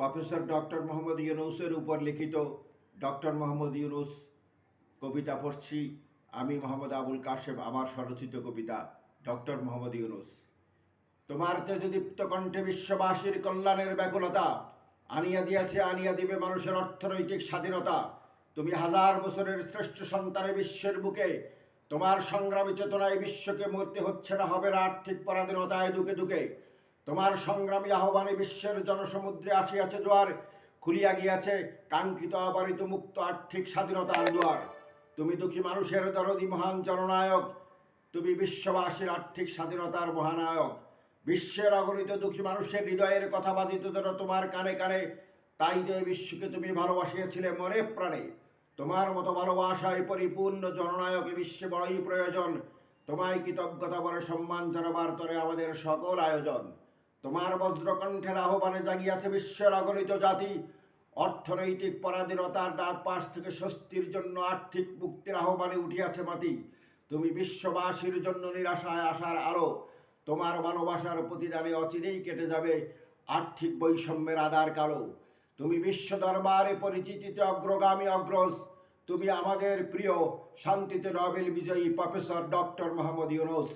Professor doctor Mohammad ইউনূসের উপর লিখিত doctor Mohammad Yunus কবিতা পড়ছি। আমি মোহাম্মদ আবুল কাশেম, আমার স্বরচিত কবিতা ডক্টর মোহাম্মদ ইউনূস। তোমার তেজদীপ্ত কণ্ঠে বিশ্ববাসীর কল্যাণের ব্যাকুলতা আনিয়া দিয়েছে, আনিয়া দিবে মানুষের অর্থনৈতিক স্বাধীনতা। তুমি হাজার বছরের শ্রেষ্ঠ সন্তানে বিশ্বের বুকে, তোমার সংগ্রামী চেতনায় বিশ্বকে মরতে হচ্ছে না, হবে না আর্থিক পরাধীনতায় দুকে দুকে। তোমার সংগ্রামী আহ্বানে বিশ্বের জনসমুদ্রে আসিয়াছে জোয়ার, খুলিয়া গিয়াছে কাঙ্ক্ষিত অবারিত মুক্ত আর্থিক স্বাধীনতার দুয়ার। তুমি দুঃখী মানুষের দরদি মহান জননায়ক, তুমি বিশ্ববাসীর আর্থিক স্বাধীনতার মহানায়ক। বিশ্বের অগণিত দুঃখী মানুষের হৃদয়ের কথা বাজিত যেন তোমার কানে কানে, তাই যে বিশ্বকে তুমি ভালোবাসিয়াছিলে মনে প্রাণে। তোমার মতো ভালোবাসায় পরিপূর্ণ জননায়ক বিশ্বে বড়ই প্রয়োজন। তোমায় কৃতজ্ঞতা বলে সম্মান জানাবার তরে আমাদের সকল আয়োজন। তোমার বজ্রকণ্ঠের আহ্বানে জাগিয়াছে বিশ্বের অগণিত জাতি, অর্থনৈতিক পরাধীনতার ডাক পাশ থেকে স্বস্তির জন্য আর্থিক মুক্তির আহ্বানে উঠিয়াছে মাতি। তুমি বিশ্ববাসীর জন্য নিরাশায় আসার আলো, তোমার ভালোবাসার প্রতিদানে অচিরেই কেটে যাবে আর্থিক বৈষম্যের আধার কালো। তুমি বিশ্ব দরবারে পরিচিতিতে অগ্রগামী অগ্রজ, তুমি আমাদের প্রিয় শান্তিতে নোবেল বিজয়ী প্রফেসর ডক্টর মোহাম্মদ ইউনূস।